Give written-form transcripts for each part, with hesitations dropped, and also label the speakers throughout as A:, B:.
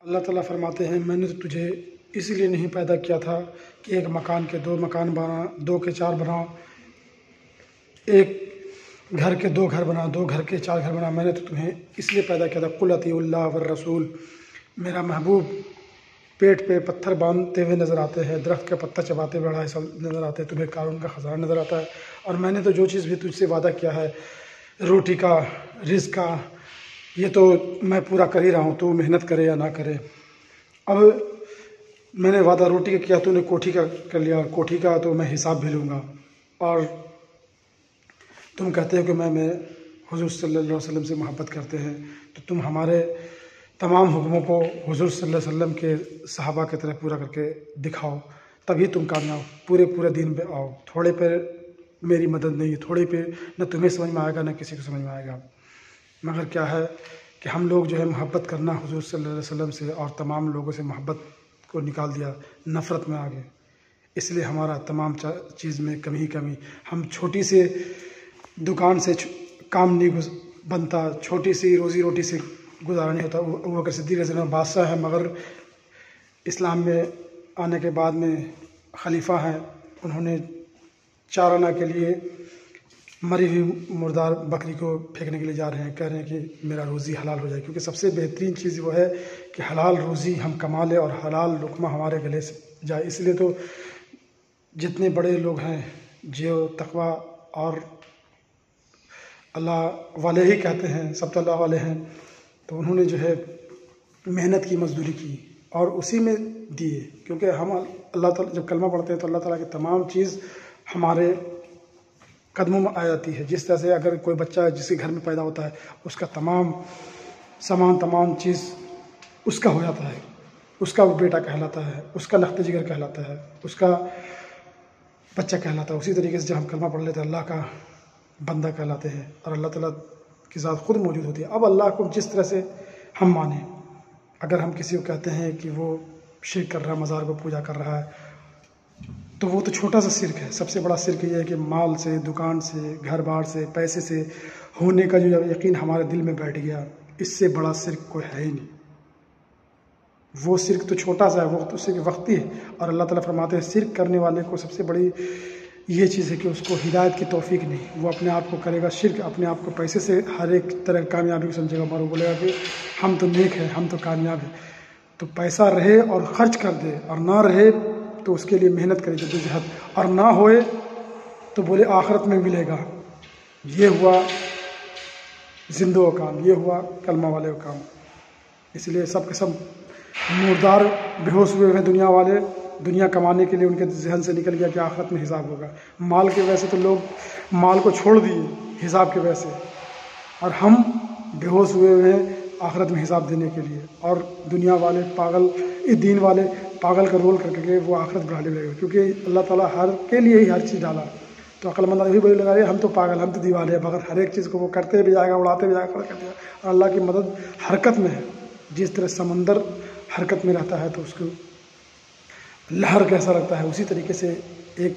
A: اللہ تعالیٰ فرماتے ہیں میں نے تو تجھے اس لیے نہیں پیدا کیا تھا کہ ایک مکان کے دو مکان بنا، دو کے چار بنا، ایک گھر کے دو گھر بنا، دو گھر کے چار گھر بنا۔ میں نے تو تمہیں اس لیے پیدا کیا تھا قل اطیعوا اللہ والرسول۔ میرا محبوب پیٹ پہ پتھر باندھتے ہوئے نظر آتے ہیں، درخت کا پتہ چباتے ہوئے 2.5 سال نظر آتے ہیں، تمہیں قارون کا خزانہ نظر آتا ہے۔ اور میں نے تو جو چیز بھی تجھ سے وعدہ کیا ہے روٹی کا، رزق کا، یہ تو میں پورا کر ہی رہا ہوں، تو محنت کرے یا نہ کرے۔ اب میں نے وعدہ روٹی کا کیا، تو نے کوٹھی کا کر لیا، کوٹھی کا تو میں حساب بھی لوں گا۔ اور تم کہتے ہو کہ میں حضور صلی اللہ علیہ وسلم سے محبت کرتے ہیں، تو تم ہمارے تمام حکموں کو حضور صلی اللہ علیہ وسلم کے صحابہ کی طرح پورا کر کے دکھاؤ، تبھی تم کامیاب پورے دین پہ آؤ۔ تھوڑے پہ میری مدد نہیں، تھوڑے پہ نہ تمہیں سمجھ میں آئے گا نہ کسی کو سمجھ میں آئے گا۔ مگر کیا ہے کہ ہم لوگ جو ہے محبت کرنا حضور صلی اللہ علیہ وسلم سے اور تمام لوگوں سے محبت کو نکال دیا، نفرت میں آ گئے۔ اس لیے ہمارا تمام چیز میں کمی ہی کمی۔ ہم چھوٹی سے دکان سے کام نہیں بنتا، چھوٹی سی روزی روٹی سے گزارا نہیں ہوتا۔ ابو بکر صدیق رضی اللہ عنہ بادشاہ ہیں، مگر اسلام میں آنے کے بعد میں خلیفہ ہیں، انہوں نے چارانہ کے لیے مری ہوئی مردار بکری کو پھینکنے کے لیے جا رہے ہیں، کہہ رہے ہیں کہ میرا روزی حلال ہو جائے، کیونکہ سب سے بہترین چیز وہ ہے کہ حلال روزی ہم کما لیں اور حلال لقمہ ہمارے گلے سے جائے۔ اس لیے تو جتنے بڑے لوگ ہیں جو تقویٰ اور اللہ والے ہی کہتے ہیں، سب تو اللہ والے ہیں، تو انہوں نے جو ہے محنت کی، مزدوری کی اور اسی میں دیے، کیونکہ ہم اللہ تعالیٰ جب کلمہ پڑھتے ہیں تو اللہ تعالیٰ کی تمام چیز ہمارے قدموں میں آ جاتی ہے۔ جس طرح سے اگر کوئی بچہ جس کے گھر میں پیدا ہوتا ہے، اس کا تمام سامان، تمام چیز اس کا ہو جاتا ہے، اس کا وہ بیٹا کہلاتا ہے، اس کا لخت جگر کہلاتا ہے، اس کا بچہ کہلاتا ہے۔ اسی طریقے سے جب ہم کلمہ پڑھ لیتے ہیں اللہ کا بندہ کہلاتے ہیں اور اللہ تعالیٰ کی ذات خود موجود ہوتی ہے۔ اب اللہ کو جس طرح سے ہم مانیں، اگر ہم کسی کو کہتے ہیں کہ وہ شرک کر رہا ہے، مزار کو پوجا کر رہا ہے، تو وہ تو چھوٹا سا شرک ہے۔ سب سے بڑا شرک یہ ہے کہ مال سے، دکان سے، گھر بار سے، پیسے سے ہونے کا جو یقین ہمارے دل میں بیٹھ گیا، اس سے بڑا شرک کوئی ہے ہی نہیں۔ وہ شرک تو چھوٹا سا ہے، وہ تو صرف وقتی ہے۔ اور اللہ تعالیٰ فرماتے ہیں شرک کرنے والے کو سب سے بڑی یہ چیز ہے کہ اس کو ہدایت کی توفیق نہیں، وہ اپنے آپ کو کرے گا شرک، اپنے آپ کو پیسے سے ہر ایک طرح کامیابی کو سمجھے گا، اور وہ بولے گا کہ ہم تو نیک ہیں، ہم تو کامیاب ہیں۔ تو پیسہ رہے اور خرچ کر دے، اور نہ رہے تو اس کے لیے محنت کرے جدوجہد، اور نہ ہوئے تو بولے آخرت میں ملے گا۔ یہ ہوا زندوں کا کام، یہ ہوا کلمہ والے کا کام۔ اس لیے سب کے سب مردار بے ہوش ہوئے ہیں دنیا والے، دنیا کمانے کے لیے ان کے ذہن سے نکل گیا کہ آخرت میں حساب ہوگا۔ مال کی وجہ سے تو لوگ مال کو چھوڑ دیے حساب کی وجہ سے، اور ہم بے ہوش ہوئے ہیں آخرت میں حساب دینے کے لیے۔ اور دنیا والے پاگل، دین والے پاگل کا رول کر کے وہ آخرت بڑھا لے گا، کیونکہ اللہ تعالیٰ ہر کے لیے ہی ہر چیز ڈالا۔ تو عقل مند بھی بولے لگا رہے ہم تو پاگل، ہم تو دیوانے ہیں، مگر ہر ایک چیز کو وہ کرتے بھی جائے گا، اڑاتے بھی جائے گا، کرتے جائے گا۔ اور اللہ کی مدد حرکت میں ہے، جس طرح سمندر حرکت میں رہتا ہے تو اس کو لہر کیسا لگتا ہے، اسی طریقے سے ایک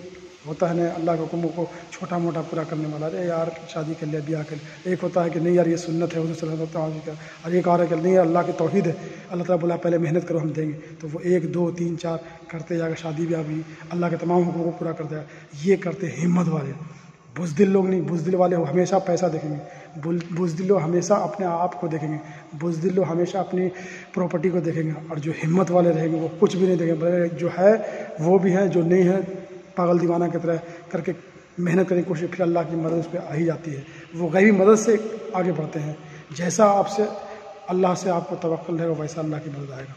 A: ہوتا ہے نا اللہ کے حکموں کو چھوٹا موٹا پورا کرنے والا، ارے یار شادی کر لیا، بیاہ کر لیا۔ ایک ہوتا ہے کہ نہیں یار یہ سنت ہے، حضور صلی اللہ علیہ وسلم کا، اور ایک اور ہے کہ نہیں یار اللہ کی توحید ہے، اللہ تعالیٰ بولا پہلے محنت کرو ہم دیں گے، تو وہ 1 2 3 4 کرتے جائے گا، شادی بیاہ بھی اللہ کے تمام حکموں کو پورا کرتا ہے۔ یہ کرتے ہمت والے، بزدل لوگ نہیں۔ بزدل والے ہمیشہ پیسہ دیکھیں گے، بزدل لوگ ہمیشہ اپنے آپ کو دیکھیں گے، بزدل لوگ ہمیشہ اپنی پراپرٹی کو دیکھیں گے، اور جو ہمت والے رہیں گے وہ کچھ بھی نہیں دیکھیں گے، بلکہ جو ہے وہ بھی ہے، جو نہیں ہے پاگل دیوانہ کی طرح کر کے محنت کرنے کی کوشش، پھر اللہ کی مدد اس پہ آ ہی جاتی ہے۔ وہ غیبی مدد سے آگے بڑھتے ہیں، جیسا آپ سے اللہ سے آپ کو توقع رہے گا ویسا اللہ کی مدد آئے گا۔